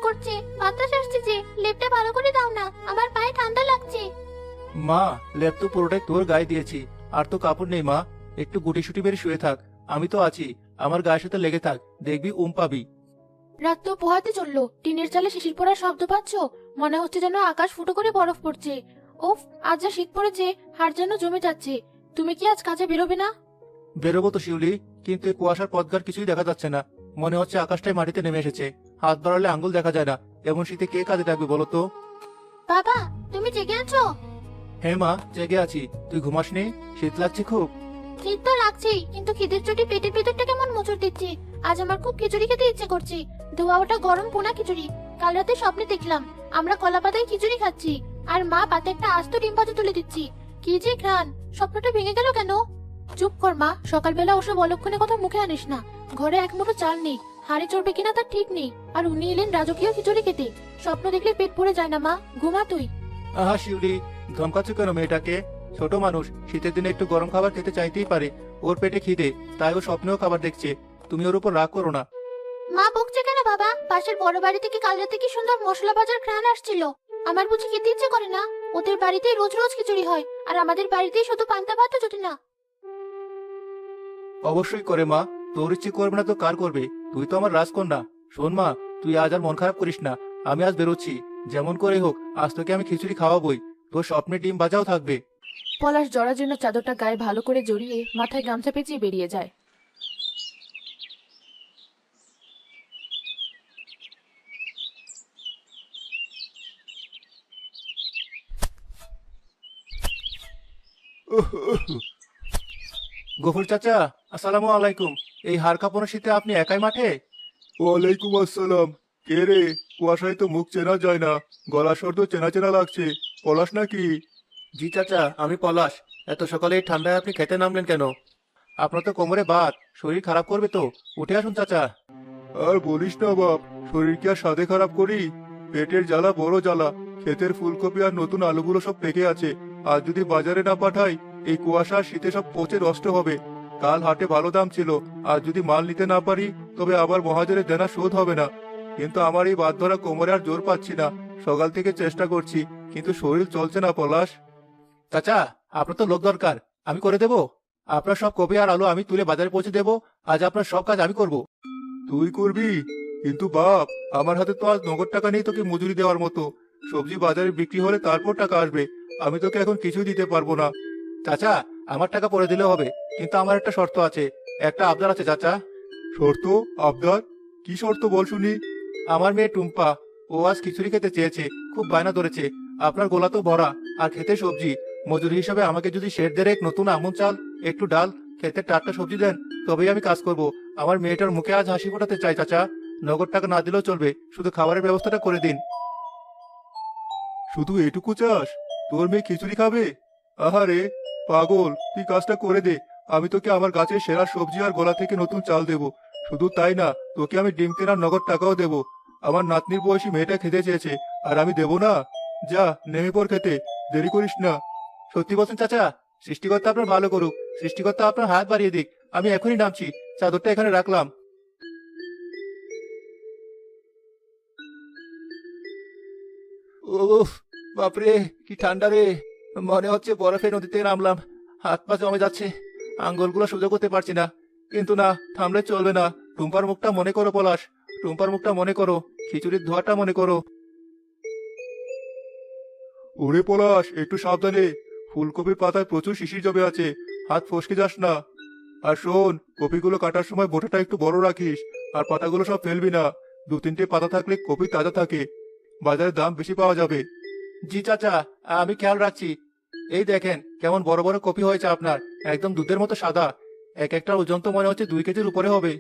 করছে, বাতাস আসছে যে, লেপটা ভালো করে দাও না, আমার পায়ে ঠান্ডা লাগছে। মা, লেপ তো পুরোটাই তোর গায়ে দিয়েছি, আর তো কাপড় নেই মা। একটু গুটিসুটি মেরে শুয়ে থাক, আমি তো আছি। আমার গায়ের সাথে লেগে থাক, দেখবি পাবি। রাত তো পোহাতে চললো, টিনের চালে শিশির পড়ার শব্দ পাচ্ছ? মনে হচ্ছে যেন আকাশ ফুটো করে বরফ পড়ছে। উফ, আজ যা শীত পড়েছে, হাড় যেন জমে যাচ্ছে। তুমি কি আজ কাজে বেরোবে না? বেরোবো তো শিউলি, কিন্তু এই কুয়াশার পথঘাট কিছুই দেখা যাচ্ছে না। মনে হচ্ছে আকাশটাই মাটিতে নেমে এসেছে। হাত বাড়ালে আঙ্গুল দেখা যায় না। এমন শীতে কে কাজে থাকবে বলো তো? বাবা, তুমি জেগে আছো? হ্যাঁ মা, জেগে আছি। তুই ঘুমাসনি? শীত লাগছে খুব? শীত তো লাগছেই, কিন্তু খিদের চোটে পেটের ভেতরটা কেমন মোচড় দিচ্ছে। আজ আমার খুব খিচুড়ি খেতে ইচ্ছে করছে। ধোয়া ওটা গরম পোনা খিচুড়ি। কাল রাতে স্বপ্নে দেখলাম আমরা কলা পাতায় খিচুড়ি খাচ্ছি, আর মা পাতে একটা আস্ত ডিম ভাজা তুলে দিচ্ছি। কি যে ঘ্রাণ! স্বপ্নটা ভেঙে গেল কেন? চুপ কর মা, সকালবেলা ওসব অলক্ষণে কথা মুখে আনিস না। ঘরে এক মুঠো চাল নেই, হাড়ে চড়বে কিনা তার ঠিক নেই, আর উনি এলেন রাজকীয় খিচুড়ি খেতে। স্বপ্ন দেখলে পেট ভরে যায় না মা, ঘুমা তুই। আহা শিউলি, ধমকাচ্ছ কেন মেয়েটাকে? ছোট মানুষ, শীতের দিনে একটু গরম খাবার খেতে চাইতেই পারে। ওর পেটে খিদে, তাই ও স্বপ্নেও খাবার দেখছে। তুমি ওর উপর রাগ করো না। মা বকছে কেন বাবা? পাশের বড় বাড়ি থেকে কাল রাতে কি সুন্দর মশলা ভাজার ঘ্রাণ আসছিল। আমার বুঝি খেতে ইচ্ছে করে না? ওদের বাড়িতেই রোজ রোজ খিচুড়ি হয়, আর আমাদের বাড়িতেই শুধু পান্তা ভাতও জুটে না। অবশ্যই করে মা, তোর ইচ্ছে করবে না তো কার করবে? তুই তো আমার রাজকন্যা। শোন মা, তুই আজ আর মন খারাপ করিস না। আমি আজ বেরোচ্ছি। যেমন করে হোক আজ তোকে আমি খিচুড়ি খাওয়াবই। তোর স্বপ্নে ডিম ভাজাও থাকবে। পলাশ জরাজীর্ণ চাদরটা গায়ে ভালো করে জড়িয়ে মাথায় গামছা পেঁচিয়ে বেরিয়ে যায়। গফুর চাচা, আসসালামু আলাইকুম। এই হাড় কাঁপানো শীতে আপনি একাই মাঠে? ওয়ালাইকুম আসসালাম। কে রে? কুয়াশায় তো মুখ চেনা যায় না, গলা স্বর তো চেনা চেনা লাগছে। পলাশ নাকি? জি চাচা, আমি পলাশ। এত সকালে এই ঠান্ডায় আপনি খেতে নামলেন কেন? আপনার তো কোমরে বাত, শরীর খারাপ করবে তো। উঠে আসুন চাচা। আর বলিস না বাপ, শরীর কি আর সাধে খারাপ করি? পেটের জ্বালা বড় জ্বালা। ক্ষেতের ফুলকপি আর নতুন আলুগুলো সব পেকে আছে। আর যদি বাজারে না পাঠাই, এই কুয়াশা আর শীতে সব পচে নষ্ট হবে। কাল হাটে ভালো দাম ছিল, আর যদি মাল নিতে না পারি তবে আবার মহাজনের দেনা শোধ হবে না। কিন্তু আমার এই বাদ ধরা কোমরে আর জোর পাচ্ছি না। সকাল থেকে চেষ্টা করছি, কিন্তু শরীর চলছে না পলাশ। চাচা, আপনার তো লোক দরকার, আমি করে দেব। আপনার সব কপি আর আলু আমি তুলে বাজারে পৌঁছে দেব। আজ আপনার সব কাজ আমি করব। তুই করবি? কিন্তু বাপ, আমার হাতে তো আজ নগদ টাকা নেই তোকে মজুরি দেওয়ার মতো। সবজি বাজারে বিক্রি হলে তারপর টাকা আসবে। আমি তোকে এখন কিছুই দিতে পারবো না। চাচা, আমার টাকা পরে দিলেও হবে, কিন্তু আমার একটা শর্ত আছে। একটা আবদার আছে চাচা। শর্ত? আবদার? কি শর্ত বল শুনি। আমার মেয়ে টুম্পা, ও আজ খিচুড়ি খেতে চেয়েছে, খুব বায়না ধরেছে। আপনার গোলা তো ভরা, আর খেতে সবজি। মজুরি হিসাবে আমাকে যদি শের দেড়েক নতুন আমন চাল, একটু ডাল, খেতে টাটকা সবজি দেন, তবেই আমি কাজ করব। আমার মেয়েটার মুখে আজ হাসি ফোটাতে চাই চাচা। নগদ টাকা না দিলেও চলবে, শুধু খাবারের ব্যবস্থাটা করে দিন। শুধু এটুকু চাস? তোর মেয়ে খিচুড়ি খাবে? আহারে পাগল, তুই কাজটা করে দে। আমি তোকে আমার গাছের সেরা সবজি আর গোলা থেকে নতুন চাল দেব। শুধু তাই না, তোকে আমি ডিম কেনার নগদ টাকাও দেব। আমার নাতনির বয়সী মেয়েটা খেতে চেয়েছে, আর আমি দেব না? যা, নেমে পড় খেতে, দেরি করিস না। সত্যি বলছেন চাচা? সৃষ্টিকর্তা আপনার ভালো করুক, সৃষ্টিকর্তা আপনার হাত বাড়িয়ে দিক। আমি এখনই নামছি, চাদরটা এখানে রাখলাম। উফ, বাপরে, কি ঠান্ডা রে! মনে হচ্ছে বরফে নদীতে নামলাম। হাত পা জমে যাচ্ছে, আঙ্গুলগুলো সোজা করতে পারছি না। কিন্তু না, থামলে চলবে না। টুম্পার মুখটা মনে করো পলাশ, টুম্পার মুখটা মনে করো, খিচুড়ির ধোয়াটা মনে করো। ওরে পলাশ, একটু সাবধানে। ফুলকপির পাতায় প্রচুর শিশির জমে আছে, হাত ফসকে যাস না। আর শোন, কপিগুলো কাটার সময় বোঁটাটা একটু বড় রাখিস, আর পাতাগুলো সব ফেলবি না। দু তিনটে পাতা থাকলে কপি তাজা থাকে, বাজারে দাম বেশি পাওয়া যাবে। জি চাচা, আমি খেয়াল রাখছি। এই দেখেন কেমন বড় বড় কপি হয়েছে আপনার, একদম দুধের মতো সাদা। এক একটা ওজন তো মনে হচ্ছে 2 কেজির উপরে হবে।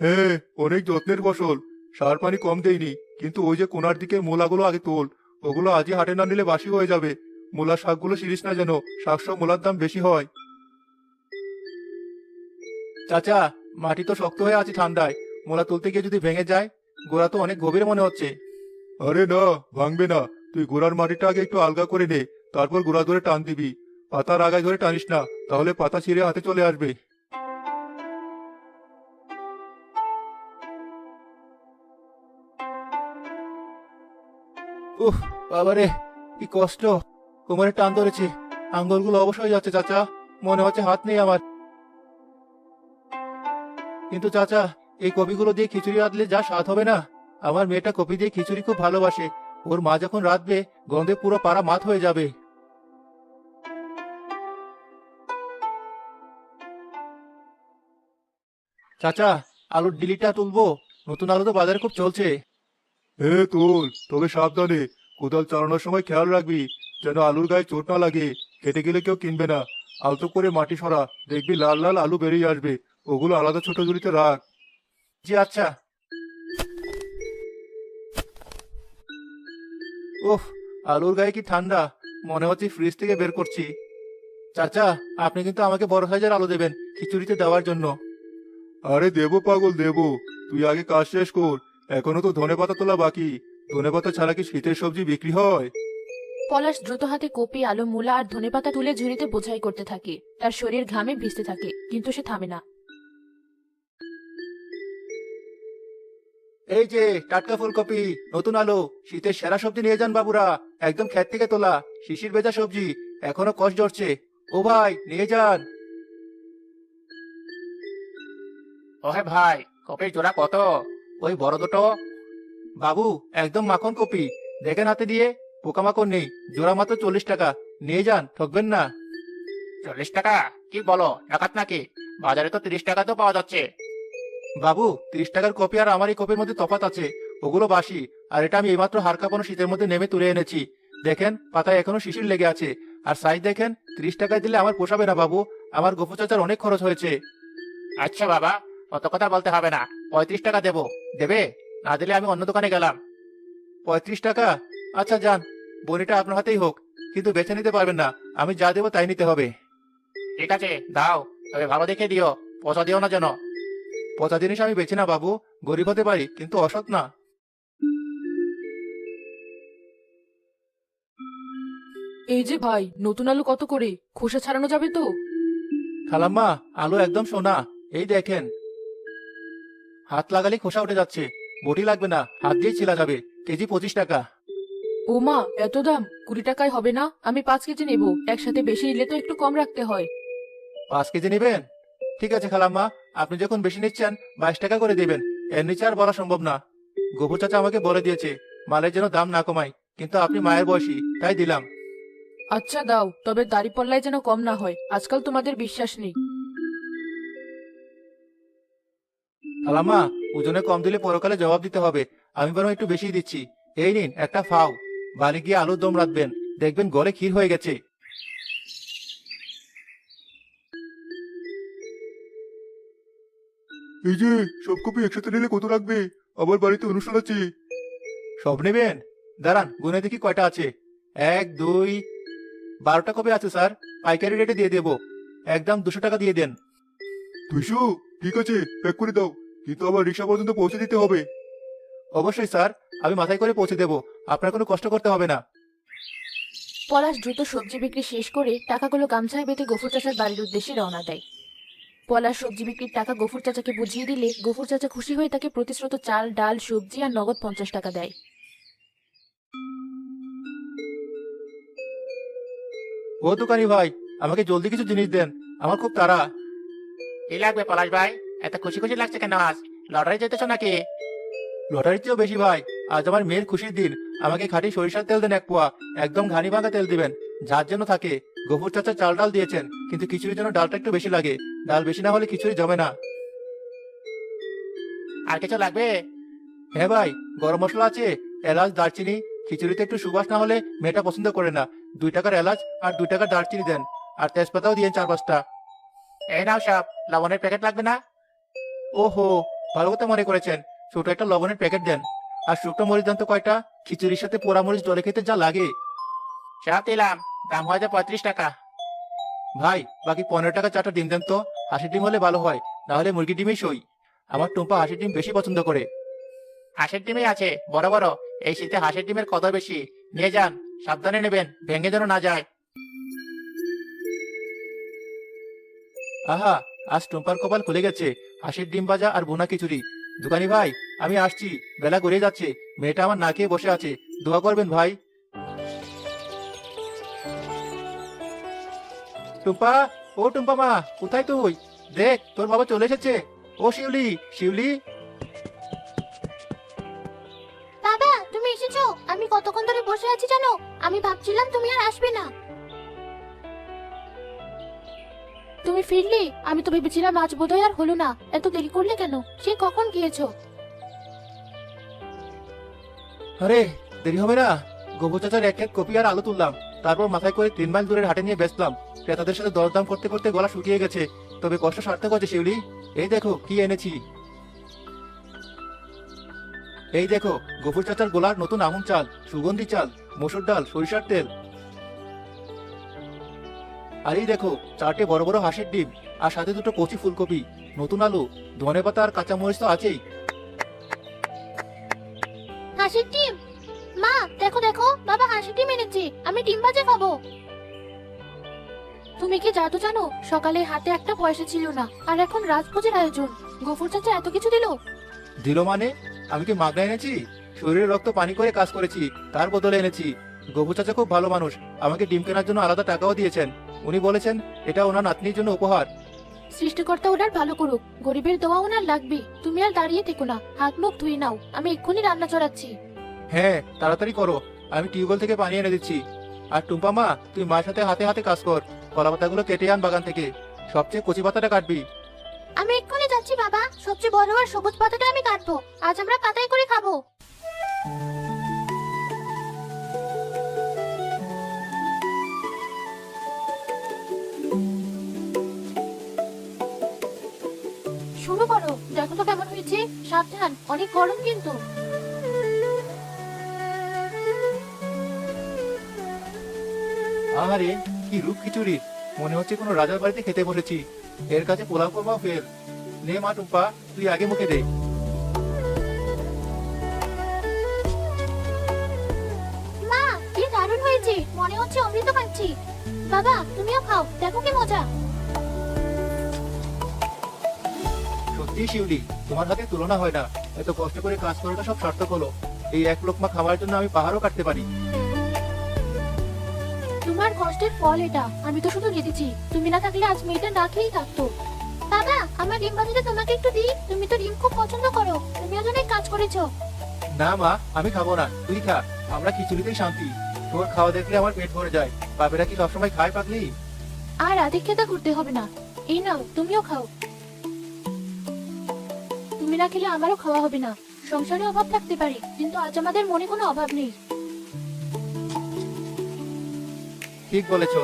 হ্যাঁ, অনেক যত্নের ফসল। সার পানি কম দেইনি, কিন্তু ওই যে কোনার দিকে মূলাগুলো আগে তোল। ওগুলো আজই হাটে না নিলে বাসি হয়ে যাবে। মূলা শাকগুলো ছিঁড়িস না যেন, শাকসব মূলার দাম বেশি হয়। চাচা, মাটি তো শক্ত হয়ে আছে ঠান্ডায়, মোলা তুলতে গিয়ে যদি ভেঙে যায়? গোড়া তো অনেক গভীর মনে হচ্ছে। আরে না, ভাঙবে না। তুই গোড়ার মাটিটা আগে একটু আলগা করে নে, তারপর গোড়া ধরে টান দিবি। পাতার আগায় ধরে টানিস না, তাহলে পাতা ছিঁড়ে হাতে চলে আসবে। উফ, বাবারে কি কষ্ট, কোমরে টান ধরেছে, আঙ্গুলগুলো অবশ হয়ে যাচ্ছে চাচা, মনে হচ্ছে হাত নেই আমার। কিন্তু চাচা, এই কপিগুলো দিয়ে খিচুড়ি রাঁধলে যা স্বাদ হবে না। আমার মেয়েটা কপি দিয়ে খিচুড়ি খুব ভালোবাসে, ওর মা যখন রাঁধবে গন্ধে পুরো পাড়া মাত হয়ে যাবে। চাচা, আলুর ডিলিটা তুলবো, নতুন আলু তো বাজারে খুব চলছে। তুল, তবে সাবধানে। কোদাল চালানোর সময় খেয়াল রাখবি যেন আলুর গায়ে চোট না লাগে। খেতে গেলে কেউ কিনবে না। আলতো করে মাটি সরা, দেখবি লাল লাল আলু বেরিয়ে আসবে। ওগুলো আলাদা ছোট ঝুড়িতে রাখ। জি আচ্ছা। উফ, আলুর গায়ে কি ঠান্ডা, মনে হচ্ছে ফ্রিজ থেকে বের করছি। চাচা, আপনি কিন্তু আমাকে বড় সাইজের আলু দেবেন খিচুড়িতে দেওয়ার জন্য। আরে দেবো পাগল, দেবো। তুই আগে কাজ শেষ কর। এখনো তো ধনেপাতা তোলা বাকি। ধনেপাতা ছাড়া কি শীতের সবজি বিক্রি হয়? পলাশ দ্রুত হাতে কপি, আলু, মূলা আর ধনেপাতা তুলে ঝুড়িতে বোঝাই করতে থাকে। তার শরীর ঘামে ভিজতে থাকে, কিন্তু সে থামে না। এই যে টাটকা ফুলকপি, নতুন আলু, শীতের সেরা সবজি নিয়ে যান বাবুরা, একদম ক্ষেত থেকে তোলা, শিশির ভেজা সবজি, এখনো কষ ঝরছে। ও ভাই, নিয়ে যান। ওহে ভাই, কপির জোড়া কত? ওই বড় দুটো। বাবু, একদম মাখন কপি, দেখেন হাতে দিয়ে, পোকামাকড় নেই, জোড়া মাত্র 40 টাকা, নিয়ে যান, ঠকবেন না। 40 টাকা? কি বলো, ডাকাত নাকি? বাজারে তো 30 টাকা তো পাওয়া যাচ্ছে। বাবু, 30 টাকার কপি আর আমার এই কপির মধ্যে তফাৎ আছে, ওগুলো বাসি, আর এটা আমি এইমাত্র হাড় কাঁপানো শীতের মধ্যে নেমে তুলে এনেছি। দেখেন পাতায় এখনো শিশির লেগে আছে, আর সাইজ দেখেন, 30 টাকায় দিলে আমার পোষাবে না বাবু, আমার গফু চাচার অনেক খরচ হয়েছে। আচ্ছা বাবা, অত কথা বলতে হবে না, 35 টাকা দেবো, দেবে? না দিলে আমি অন্য দোকানে গেলাম। 35 টাকা? আচ্ছা যান, বনিটা আপনার হাতেই হোক, কিন্তু বেছে নিতে পারবেন না, আমি যা দেবো তাই নিতে হবে। ঠিক আছে, দাও, তবে ভালো দেখে দিও, পচা দিও না যেন। পচা জিনিস আমি বেছি না বাবু, গরিব হতে পারি কিন্তু অসৎ না। এই যে ভাই, নতুন আলু কত করে? খোসা ছাড়ানো যাবে তো? খালাম্মা, আলু একদম সোনা, এই দেখেন। হাত লাগালে খোসা উঠে যাচ্ছে, বটি লাগবে না, হাত দিয়ে ছিলা যাবে, কেজি 25 টাকা। ও মা, এত দাম! 20 টাকায় হবে না? আমি 5 কেজি নেব, একসাথে বেশি নিলে তো একটু কম রাখতে হয়। 5 কেজি নেবেন? ঠিক আছে খালাম্মা, আপনি যখন বেশি নিচ্ছেন 22 টাকা করে দিবেন, এর নিচে আর বলা সম্ভব না। গোবর চাচা আমাকে বলে দিয়েছে মালের যেন দাম না কমাই, কিন্তু আপনি মায়ের বয়সী, তাই দিলাম। আচ্ছা দাও, তবে দাড়ি পাল্লায় যেন কম না হয়, আজকাল তোমাদের বিশ্বাস নেই। খালাম্মা, ওজনে কম দিলে পরকালে জবাব দিতে হবে, আমি বরং একটু বেশি দিচ্ছি। এই নিন একটা ফাও, বাড়ি গিয়ে আলুর দম রাখবেন, দেখবেন গলে ক্ষীর হয়ে গেছে। এই যে, সব কপি একসাথে নিলে কত লাগবে? আবার বাড়িতে অনুষ্ঠান আছে। সব নেবেন? দাঁড়ান গুনে দেখি কয়টা আছে। 1, 2, 12টা কপি আছে স্যার, পাইকারি রেটে দিয়ে দেবো, একদম 200 টাকা দিয়ে দেন। 200? ঠিক আছে, প্যাক করে দাও। কিন্তু আবার রিক্সা পর্যন্ত পৌঁছে দিতে হবে। অবশ্যই স্যার, আমি মাথায় করে পৌঁছে দেবো, আপনার কোনো কষ্ট করতে হবে না। পলাশ দ্রুত সবজি বিক্রি শেষ করে টাকাগুলো গামছায় বেঁধে গফুর চাচার বাড়ির উদ্দেশ্যে রওনা দেয়। পলাশ সবজি বিক্রির টাকা গফুর চাচাকে বুঝিয়ে দিলে গফুর চাচা খুশি হয়ে তাকে প্রতিশ্রুত চাল, ডাল, সবজি আর নগদ 50 টাকা দেয়। ও দোকানি ভাই, আমাকে জলদি কিছু জিনিস দেন, আমার খুব তাড়া। কি লাগবে পলাশ ভাই? এত খুশি খুশি লাগছে কেন আজ? লটারি জিতেছো নাকি? লটারির চেয়েও বেশি ভাই, আজ আমার মেয়ের খুশির দিন, আমাকে খাঁটি সরিষার তেল দেন 1 পোয়া, একদম ঘানি ভাঙা তেল দিবেন, ঝাঁজ যেন থাকে। গফুর চাচা চাল ডাল দিয়েছেন, কিন্তু খিচুড়ির জন্য ডালটা একটু বেশি লাগে, ডাল বেশি না হলে খিচুড়ি জমে না। আর কিছু লাগবে? হ্যাঁ ভাই, গরম মশলা আছে, এলাচ, দারচিনি, খিচুড়িতে একটু সুবাস না হলে মেয়েটা পছন্দ করে না, 2 টাকার এলাচ আর 2 টাকার দারচিনি দেন, আর তেজপাতাও দিয়েন 4-5টা। এই নাও সব, লবণের প্যাকেট লাগবে না? ওহো, ভালো কথা মনে করেছেন, ছোট একটা লবণের প্যাকেট দেন, আর শুকনো মরিচ দেন তো কয়টা, খিচুড়ির সাথে পোড়া মরিচ জলে খেতে যা লাগে। সব দিলাম, দাম হয়ে যায় 35 টাকা। ভাই, বাকি 15 টাকা 4টা ডিম দেন তো, হাঁসের ডিম হলে ভালো হয়, না হলে মুরগির ডিমই সই, আমার টুম্পা হাঁসের ডিম বেশি পছন্দ করে। হাঁসের ডিমই আছে, বড় বড়, এই শীতে হাঁসের ডিমের কদর বেশি, নিয়ে যান, সাবধানে নেবেন, ভেঙে যেন না যায়। আহা, আজ টুম্পার কপাল খুলে গেছে, হাঁসের ডিম ভাজা আর ভুনা খিচুড়ি, দোকানি ভাই, আমি আসছি, বেলা গড়িয়ে যাচ্ছে, মেয়েটা আমার না খেয়ে বসে আছে, দোয়া করবেন ভাই। টুম্পা, ও টুম্পা মা, কোথায় তুই? দেখ, তোর বাবা চলে এসেছে। ও শিউলি, শিউলি। বাবা, তুমি এসেছো? আমি কতক্ষণ ধরে বসে আছি জানো? আমি ভাবছিলাম তুমি আর আসবে না। তুমি ফিরলে? আমি তো ভেবেছিলাম আজ বোধহয় আর হলো না। এত দেরি করলে কেন? সে কখন গিয়েছো? আরে, দেরি হবে না। গোবর চাচার এক এক কপি আর আলু তুললাম, তারপর মাথায় করে 3 মাইল দূরের হাটে নিয়ে বেচলাম। ক্রেতাদের সাথে দরদাম করতে করতে গলা শুকিয়ে গেছে, তবে কষ্ট সার্থক হয়েছে শিউলি। এই দেখো কি এনেছি। এই দেখো, গফুর চাচার গোলার নতুন আমন চাল, সুগন্ধি চাল, মসুর ডাল, সরিষার তেল। আর এই দেখো, 4টে বড় বড় হাঁসের ডিম, আর সাথে 2টো কচি ফুলকপি, নতুন আলু, ধনেপাতা আর কাঁচা মরিচ তো আছেই। হাঁসের ডিম? মা দেখো দেখো, বাবা হাঁসের ডিম এনেছে, আমি ডিম ভাজা খাবো। তুমি কি জাদু জানো? সকালে হাতে একটা পয়সা ছিল না, আর এখন রাজভোজের আয়োজন। গফুর চাচা এত কিছু দিল? দিল মানে? আমি কি মাগনা এনেছি? শরীরের রক্ত পানি করে কাজ করেছি, তার বদলে এনেছি। গফুর চাচা খুব ভালো মানুষ, আমাকে ডিম কেনার জন্য আলাদা টাকাও দিয়েছেন। উনি বলেছেন এটা ওনার নাতনির জন্য উপহার। সৃষ্টিকর্তা ওনার ভালো করুক। গরিবের দোয়া ওনার লাগবে। তুমি আর দাঁড়িয়ে থেকো না, হাত মুখ ধুয়ে নাও, আমি এক্ষুনি রান্না চড়াচ্ছি। হ্যাঁ, তাড়াতাড়ি করো, আমি টিউবওয়েল থেকে পানি এনে দিচ্ছি। আর টুম্পা মা, তুই মায়ের সাথে হাতে হাতে কাজ কর, কলা পাতাগুলো কেটে আন বাগান থেকে, সবচেয়ে কচি পাতাটা কাটবি। আমি এক্ষুনি যাচ্ছি বাবা, সবচেয়ে বড় আর সবুজ পাতাটা আমি কাটবো, আজ আমরা পাতায় করে খাবো। শুরু করো, দেখো তো কেমন হয়েছে। সাবধান, অনেক গরম কিন্তু। আরে, কি রূপ খিচুড়ি, মনে হচ্ছে কোনো রাজার বাড়িতে খেতে বসেছি। এর কাছে পোলাও করবা ফের। নে মা টুম্পা, তুই আগে মুখে দে। মা, কি দারুণ হয়েছে, মনে হচ্ছে অমৃত খাচ্ছি। বাবা তুমিও খাও, দেখো কি মজা। সত্যি শিউলি, তোমার হাতে তুলনা হয় না। এত কষ্ট করে কাজ করাটা সব সার্থক হলো। এই এক লোকমা খাওয়ার জন্য আমি পাহাড়ও কাটতে পারি। তোমার কষ্টের ফল এটা। আমি তো শুধু রেঁধেছি, তুমি না থাকলে আজ মেয়েটা না খেয়েই থাকতো। বাবা, আমার ডিম ভাজিটা তোমাকে একটু দিই, তুমি তো ডিম খুব পছন্দ করো, তুমি আজ অনেক কাজ করেছো। না মা, আমি খাবো না, তুই খা। আমরা খিচুড়িতেই শান্তি। তোর খাওয়া দেখলে আমার পেট ভরে যায়। বাপেরা কি সবসময় খায় পাগলি? আর আধিক্যতা করতে হবে না। এই নাও, তুমিও খাও। তুমি না খেলে আমারও খাওয়া হবে না। সংসারে অভাব থাকতে পারে, কিন্তু আজ আমাদের মনে কোনো অভাব নেই। ঠিক বলেছো।